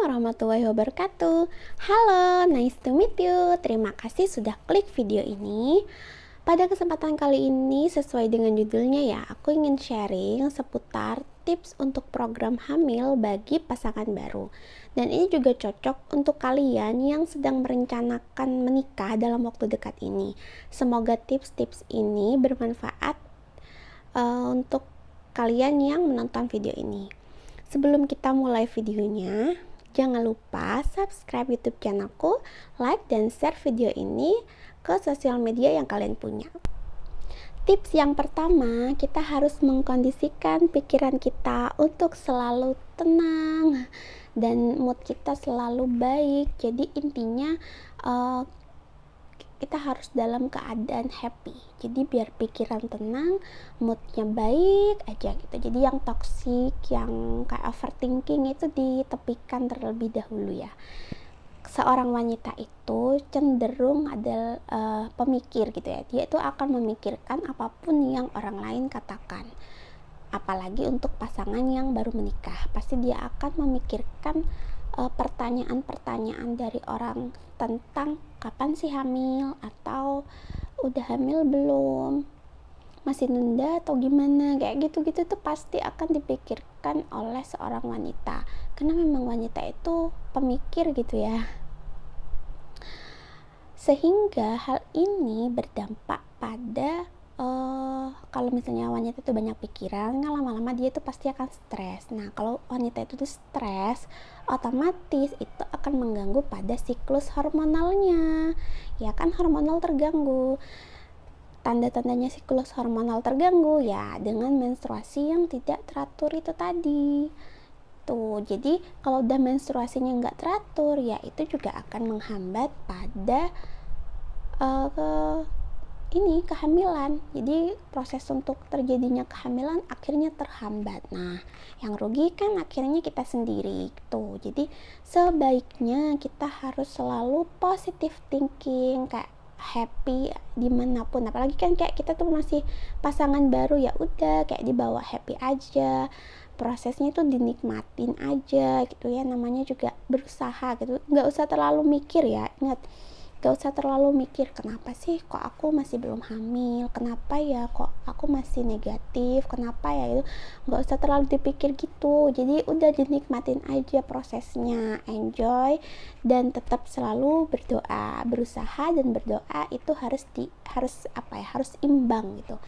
warahmatullahi wabarakatuh. Halo, nice to meet you. Terima kasih sudah klik video ini. Pada kesempatan kali ini, sesuai dengan judulnya ya, aku ingin sharing seputar tips untuk program hamil bagi pasangan baru. Dan ini juga cocok untuk kalian yang sedang merencanakan menikah dalam waktu dekat ini. Semoga tips-tips ini bermanfaat untuk kalian yang menonton video ini. Sebelum kita mulai videonya, jangan lupa subscribe YouTube channelku, like dan share video ini ke sosial media yang kalian punya. Tips yang pertama, kita harus mengkondisikan pikiran kita untuk selalu tenang dan mood kita selalu baik. Jadi intinya kita harus dalam keadaan happy. Jadi biar pikiran tenang, moodnya baik aja gitu. Jadi yang toxic, yang kayak overthinking itu ditepikan terlebih dahulu ya. Seorang wanita itu cenderung adalah pemikir gitu ya. Dia itu akan memikirkan apapun yang orang lain katakan. Apalagi untuk pasangan yang baru menikah, pasti dia akan memikirkan pertanyaan-pertanyaan dari orang tentang kapan sih hamil, atau udah hamil belum, masih nunda atau gimana, kayak gitu-gitu tuh pasti akan dipikirkan oleh seorang wanita, karena memang wanita itu pemikir gitu ya. Sehingga hal ini berdampak pada kalau misalnya wanita itu banyak pikiran, lama-lama dia tuh pasti akan stres. Nah, kalau wanita itu tuh stres, otomatis itu akan mengganggu pada siklus hormonalnya. Ya kan, hormonal terganggu. Tanda-tandanya siklus hormonal terganggu ya dengan menstruasi yang tidak teratur itu tadi. Tuh, jadi kalau udah menstruasinya nggak teratur, ya itu juga akan menghambat pada kehamilan. Jadi proses untuk terjadinya kehamilan akhirnya terhambat. Nah, yang rugi kan akhirnya kita sendiri gitu. Jadi sebaiknya kita harus selalu positive thinking, kayak happy dimanapun. Apalagi kan kayak kita tuh masih pasangan baru, ya udah kayak dibawa happy aja, prosesnya itu dinikmatin aja gitu ya. Namanya juga berusaha gitu, nggak usah terlalu mikir ya. Ingat, gak usah terlalu mikir kenapa sih kok aku masih belum hamil, kenapa ya kok aku masih negatif, kenapa ya, itu gak usah terlalu dipikir gitu. Jadi udah dinikmatin aja prosesnya, enjoy, dan tetap selalu berdoa, berusaha dan berdoa itu harus imbang gitu.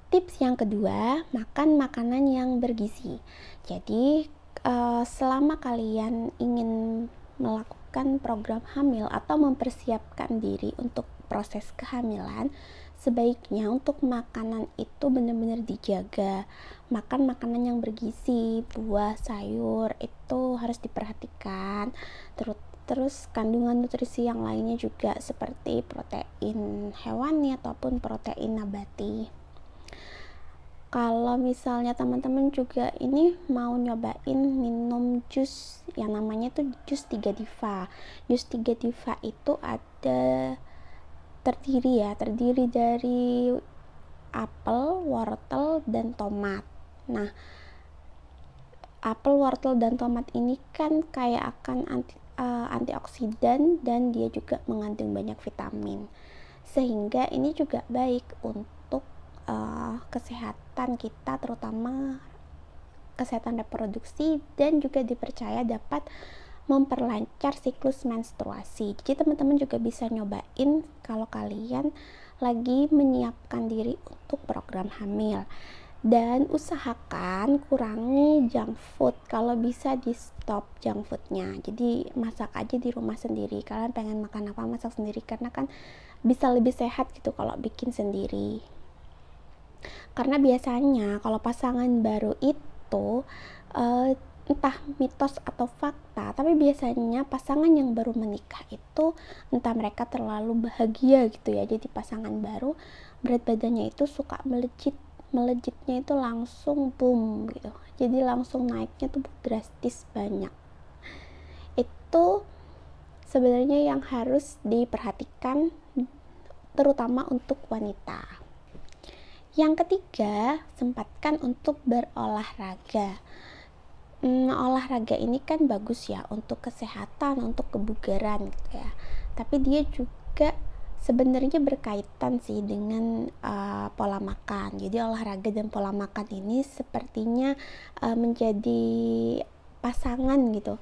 Tips yang kedua, makan makanan yang bergizi. Jadi selama kalian ingin melakukan program hamil atau mempersiapkan diri untuk proses kehamilan, sebaiknya untuk makanan itu benar-benar dijaga. Makan makanan yang bergizi, buah, sayur itu harus diperhatikan. Terus kandungan nutrisi yang lainnya juga seperti protein hewani ataupun protein nabati. Kalau misalnya teman-teman juga ini mau nyobain minum jus yang namanya tuh jus 3 diva. Jus 3 diva itu terdiri dari apel, wortel, dan tomat. Nah, apel, wortel, dan tomat ini kan kayak akan antioksidan, dan dia juga mengandung banyak vitamin. Sehingga ini juga baik untuk kesehatan kita, terutama kesehatan reproduksi, dan juga dipercaya dapat memperlancar siklus menstruasi. Jadi teman-teman juga bisa nyobain kalau kalian lagi menyiapkan diri untuk program hamil. Dan usahakan kurangi junk food, kalau bisa di stop junk foodnya. Jadi masak aja di rumah sendiri. Kalian pengen makan apa, masak sendiri, karena kan bisa lebih sehat gitu kalau bikin sendiri. Karena biasanya kalau pasangan baru itu entah mitos atau fakta, tapi biasanya pasangan yang baru menikah itu entah mereka terlalu bahagia gitu ya, jadi pasangan baru berat badannya itu suka melejitnya itu langsung boom gitu, jadi langsung naiknya tuh drastis banyak. Itu sebenarnya yang harus diperhatikan, terutama untuk wanita. Yang ketiga, sempatkan untuk berolahraga. Nah, olahraga ini kan bagus ya untuk kesehatan, untuk kebugaran gitu ya. Tapi dia juga sebenarnya berkaitan sih dengan pola makan. Jadi olahraga dan pola makan ini sepertinya menjadi pasangan gitu.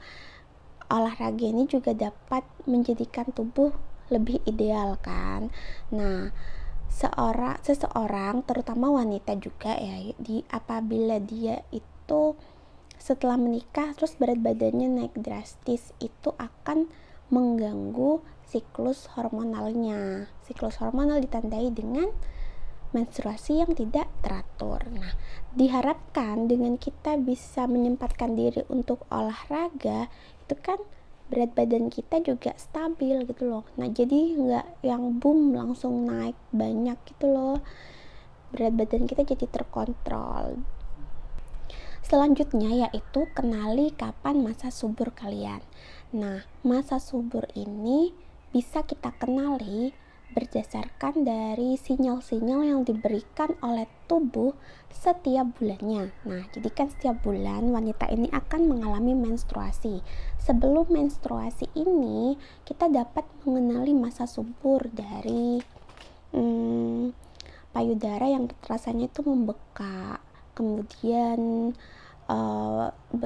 Olahraga ini juga dapat menjadikan tubuh lebih ideal kan. Nah, seseorang terutama wanita juga ya, apabila dia itu setelah menikah terus berat badannya naik drastis, itu akan mengganggu siklus hormonalnya. Siklus hormonal ditandai dengan menstruasi yang tidak teratur. Nah, diharapkan dengan kita bisa menyempatkan diri untuk olahraga, itu kan berat badan kita juga stabil gitu loh. Nah, jadi nggak yang boom langsung naik banyak gitu loh. Berat badan kita jadi terkontrol. Selanjutnya yaitu kenali kapan masa subur kalian. Nah, masa subur ini bisa kita kenali berdasarkan dari sinyal-sinyal yang diberikan oleh tubuh setiap bulannya. Nah, jadi kan setiap bulan wanita ini akan mengalami menstruasi. Sebelum menstruasi ini, kita dapat mengenali masa subur dari payudara yang rasanya itu membekak, kemudian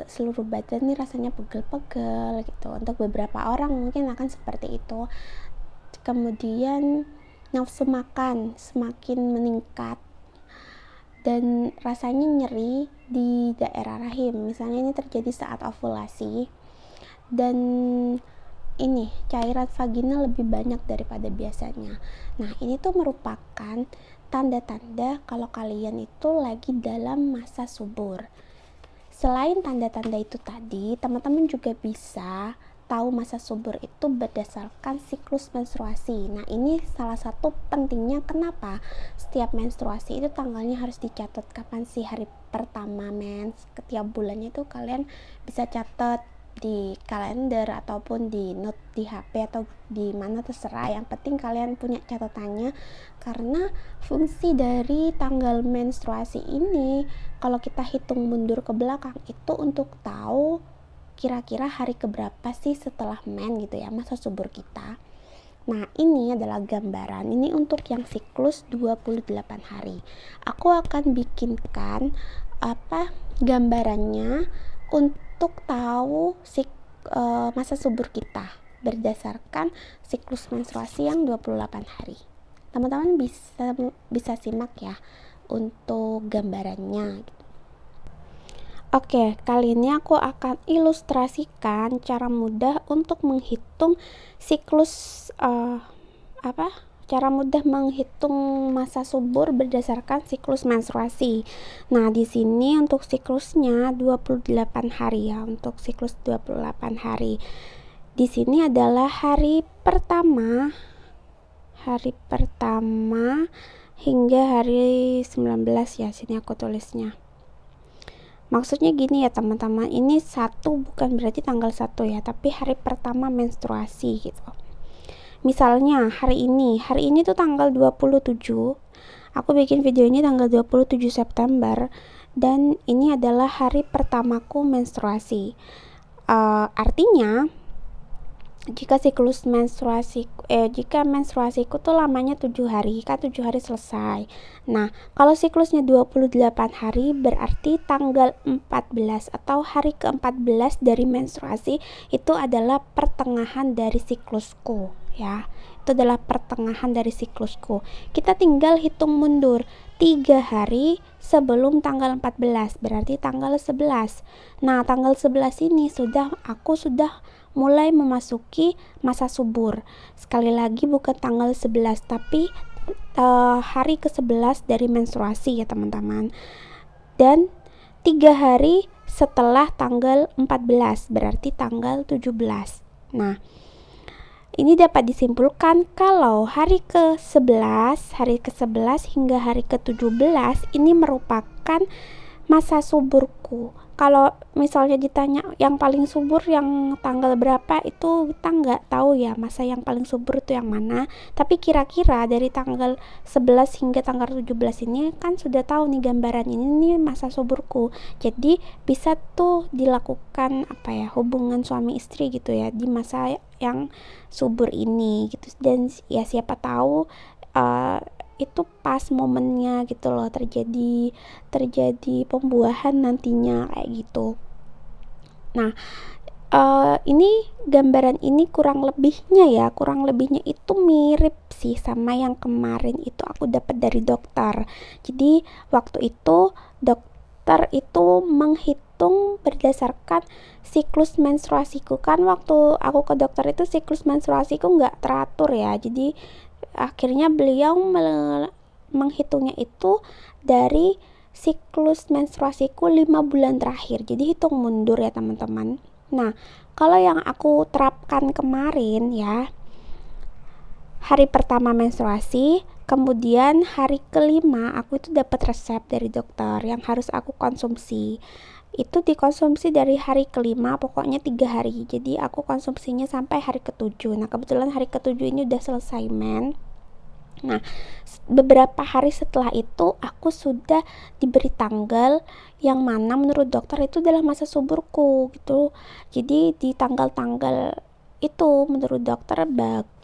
seluruh badan nih rasanya pegel-pegel gitu. Untuk beberapa orang mungkin akan seperti itu. Kemudian nafsu makan semakin meningkat dan rasanya nyeri di daerah rahim. Misalnya ini terjadi saat ovulasi dan ini cairan vaginal lebih banyak daripada biasanya. Nah, ini tuh merupakan tanda-tanda kalau kalian itu lagi dalam masa subur. Selain tanda-tanda itu tadi, teman-teman juga bisa tahu masa subur itu berdasarkan siklus menstruasi. Nah, ini salah satu pentingnya kenapa setiap menstruasi itu tanggalnya harus dicatat kapan sih hari pertama mens. Setiap bulannya itu kalian bisa catat di kalender ataupun di note di HP atau di mana terserah, yang penting kalian punya catatannya, karena fungsi dari tanggal menstruasi ini kalau kita hitung mundur ke belakang itu untuk tahu kira-kira hari keberapa sih setelah men gitu ya, masa subur kita. Nah, ini adalah gambaran, ini untuk yang siklus 28 hari. Aku akan bikinkan gambarannya untuk tahu masa subur kita berdasarkan siklus menstruasi yang 28 hari. Teman-teman bisa simak ya untuk gambarannya. Oke, kali ini aku akan ilustrasikan cara mudah untuk menghitung siklus cara mudah menghitung masa subur berdasarkan siklus menstruasi. Nah, di sini untuk siklusnya 28 hari ya, untuk siklus 28 hari. Di sini adalah hari pertama hingga hari 19 ya, sini aku tulisnya. Maksudnya gini ya teman-teman, ini 1 bukan berarti tanggal 1 ya, tapi hari pertama menstruasi gitu. Misalnya hari ini tuh tanggal 27. Aku bikin video ini tanggal 27 September dan ini adalah hari pertamaku menstruasi. Artinya jika menstruasiku tuh lamanya 7 hari, kan 7 hari selesai. Nah, kalau siklusnya 28 hari berarti tanggal 14 atau hari ke-14 dari menstruasi itu adalah pertengahan dari siklusku ya. Itu adalah pertengahan dari siklusku. Kita tinggal hitung mundur 3 hari sebelum tanggal 14, berarti tanggal 11. Nah, tanggal 11 ini aku sudah mulai memasuki masa subur. Sekali lagi bukan tanggal 11 tapi hari ke-11 dari menstruasi ya teman-teman. Dan 3 hari setelah tanggal 14 berarti tanggal 17. Nah, ini dapat disimpulkan kalau hari ke-11 hingga hari ke-17 ini merupakan masa suburku. kalau misalnya ditanya yang paling subur yang tanggal berapa, itu kita nggak tahu ya masa yang paling subur itu yang mana, tapi kira-kira dari tanggal 11 hingga tanggal 17 ini kan sudah tahu nih gambaran ini nih masa suburku. Jadi bisa tuh dilakukan hubungan suami istri gitu ya di masa yang subur ini gitu, dan ya siapa tahu itu pas momennya gitu loh, terjadi pembuahan nantinya kayak gitu. Nah, ini gambaran ini kurang lebihnya itu mirip sih sama yang kemarin itu aku dapat dari dokter. Jadi waktu itu dokter itu menghitung berdasarkan siklus menstruasiku. Kan waktu aku ke dokter itu siklus menstruasiku nggak teratur ya, jadi akhirnya beliau menghitungnya itu dari siklus menstruasiku 5 bulan terakhir, jadi hitung mundur ya teman-teman. Nah, kalau yang aku terapkan kemarin ya, hari pertama menstruasi, kemudian hari kelima aku itu dapat resep dari dokter yang harus aku konsumsi. Itu dikonsumsi dari hari kelima, pokoknya 3 hari, jadi aku konsumsinya sampai hari ketujuh. Nah kebetulan hari ketujuh ini udah selesai Nah beberapa hari setelah itu aku sudah diberi tanggal yang mana menurut dokter itu adalah masa suburku gitu. Jadi di tanggal-tanggal itu menurut dokter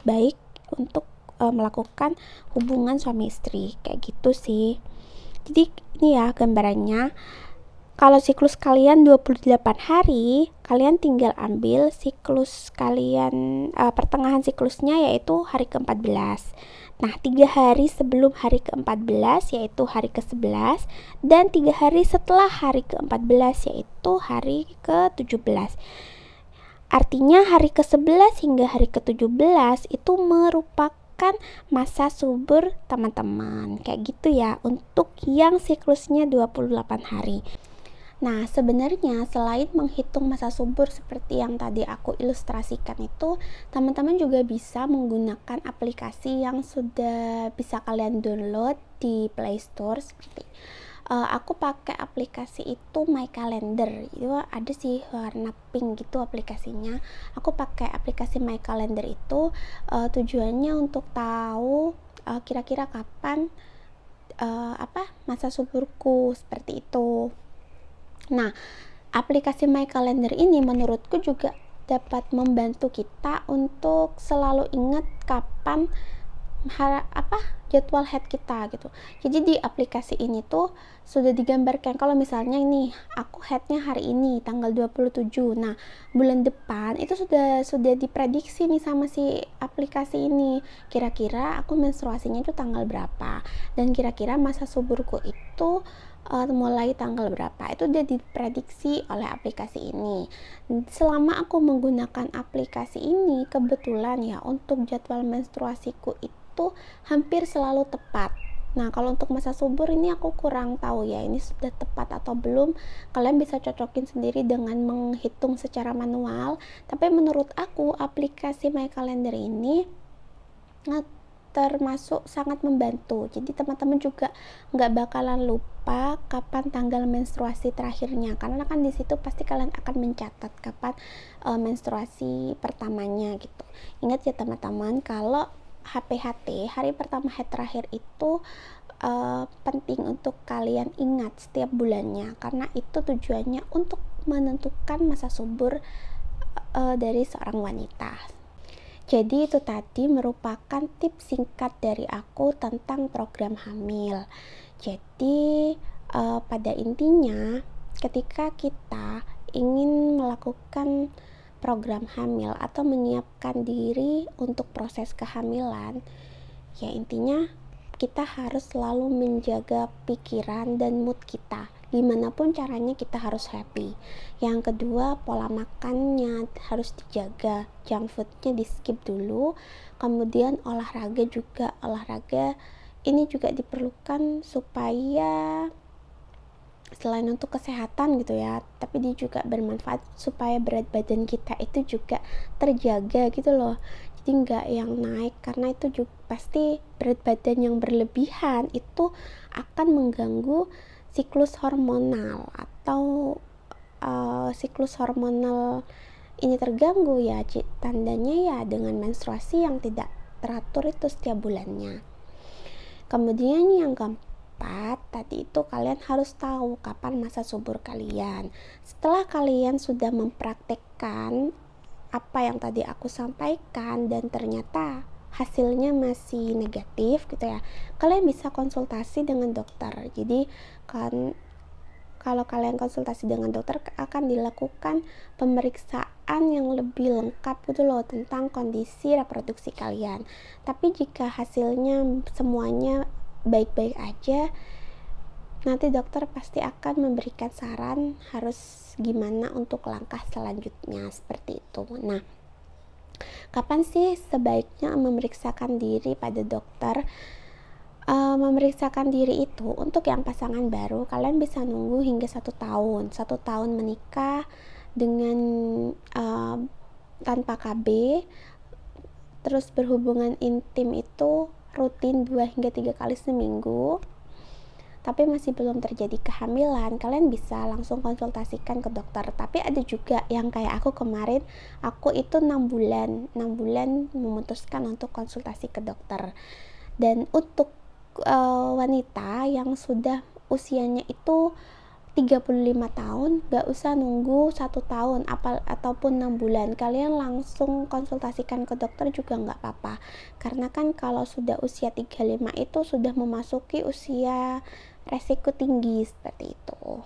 baik untuk melakukan hubungan suami istri kayak gitu sih. Jadi ini ya gambarannya. Kalau siklus kalian 28 hari, kalian tinggal ambil siklus kalian, pertengahan siklusnya yaitu hari ke-14. Nah, 3 hari sebelum hari ke-14 yaitu hari ke-11, dan 3 hari setelah hari ke-14 yaitu hari ke-17. Artinya hari ke-11 hingga hari ke-17 itu merupakan masa subur teman-teman. Kayak gitu ya untuk yang siklusnya 28 hari. Nah, sebenarnya selain menghitung masa subur seperti yang tadi aku ilustrasikan itu, teman-teman juga bisa menggunakan aplikasi yang sudah bisa kalian download di Play Store seperti aku pakai aplikasi itu My Calendar. Itu ada sih warna pink gitu aplikasinya. Aku pakai aplikasi My Calendar itu tujuannya untuk tahu kira-kira kapan masa suburku seperti itu. Nah, aplikasi My Calendar ini menurutku juga dapat membantu kita untuk selalu ingat kapan jadwal head kita gitu. Jadi di aplikasi ini tuh sudah digambarkan kalau misalnya ini aku headnya hari ini tanggal 27. Nah, bulan depan itu sudah diprediksi nih sama si aplikasi ini. Kira-kira aku menstruasinya itu tanggal berapa, dan kira-kira masa suburku itu mulai tanggal berapa, itu udah diprediksi oleh aplikasi ini. Selama aku menggunakan aplikasi ini, kebetulan ya untuk jadwal menstruasiku itu hampir selalu tepat. Nah, kalau untuk masa subur ini aku kurang tahu ya ini sudah tepat atau belum. Kalian bisa cocokin sendiri dengan menghitung secara manual. Tapi menurut aku aplikasi My Calendar ini termasuk sangat membantu. Jadi teman-teman juga nggak bakalan lupa kapan tanggal menstruasi terakhirnya, karena kan di situ pasti kalian akan mencatat kapan menstruasi pertamanya gitu. Ingat ya teman-teman, kalau HPHT hari pertama head terakhir itu penting untuk kalian ingat setiap bulannya, karena itu tujuannya untuk menentukan masa subur dari seorang wanita. Jadi itu tadi merupakan tips singkat dari aku tentang program hamil. Jadi pada intinya ketika kita ingin melakukan program hamil atau menyiapkan diri untuk proses kehamilan, ya intinya kita harus selalu menjaga pikiran dan mood kita. Gimana pun caranya kita harus happy. Yang kedua, pola makannya harus dijaga, junk foodnya di skip dulu. Kemudian olahraga ini juga diperlukan supaya selain untuk kesehatan gitu ya, tapi dia juga bermanfaat supaya berat badan kita itu juga terjaga gitu loh. Jadi nggak yang naik, karena itu juga pasti berat badan yang berlebihan itu akan mengganggu siklus hormonal atau siklus hormonal ini terganggu ya tandanya ya dengan menstruasi yang tidak teratur itu setiap bulannya. Kemudian yang keempat, tadi itu kalian harus tahu kapan masa subur kalian. Setelah kalian sudah mempraktekkan apa yang tadi aku sampaikan dan ternyata hasilnya masih negatif gitu ya, kalian bisa konsultasi dengan dokter. Jadi kan kalau kalian konsultasi dengan dokter akan dilakukan pemeriksaan yang lebih lengkap gitu loh tentang kondisi reproduksi kalian. Tapi jika hasilnya semuanya baik-baik aja, nanti dokter pasti akan memberikan saran harus gimana untuk langkah selanjutnya seperti itu. Nah, kapan sih sebaiknya memeriksakan diri pada dokter? Memeriksakan diri itu untuk yang pasangan baru, kalian bisa nunggu hingga 1 tahun menikah dengan tanpa KB, terus berhubungan intim itu rutin 2 hingga 3 kali seminggu, tapi masih belum terjadi kehamilan, kalian bisa langsung konsultasikan ke dokter. Tapi ada juga yang kayak aku kemarin, aku itu 6 bulan memutuskan untuk konsultasi ke dokter. Dan untuk wanita yang sudah usianya itu 35 tahun, gak usah nunggu 1 tahun ataupun 6 bulan, kalian langsung konsultasikan ke dokter juga gak apa-apa, karena kan kalau sudah usia 35 itu sudah memasuki usia resiko tinggi seperti itu.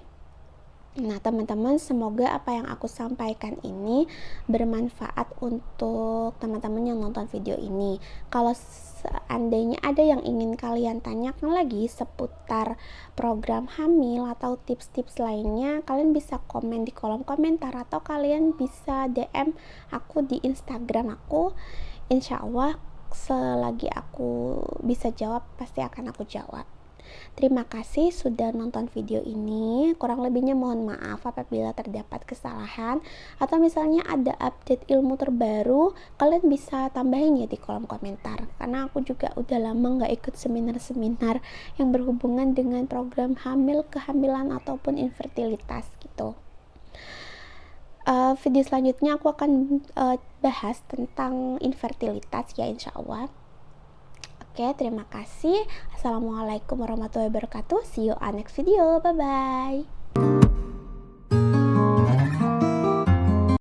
Nah teman-teman, semoga apa yang aku sampaikan ini bermanfaat untuk teman-teman yang nonton video ini. Kalau seandainya ada yang ingin kalian tanyakan lagi seputar program hamil atau tips-tips lainnya, kalian bisa komen di kolom komentar atau kalian bisa DM aku di Instagram aku. Insya Allah selagi aku bisa jawab, pasti akan aku jawab. Terima kasih sudah nonton video ini. Kurang lebihnya mohon maaf apabila terdapat kesalahan, atau misalnya ada update ilmu terbaru, kalian bisa tambahin ya di kolom komentar, karena aku juga udah lama gak ikut seminar-seminar yang berhubungan dengan program hamil, kehamilan ataupun infertilitas gitu. Video selanjutnya aku akan bahas tentang infertilitas ya, insya Allah. Oke, terima kasih. Assalamualaikum warahmatullahi wabarakatuh. See you on next video. Bye-bye.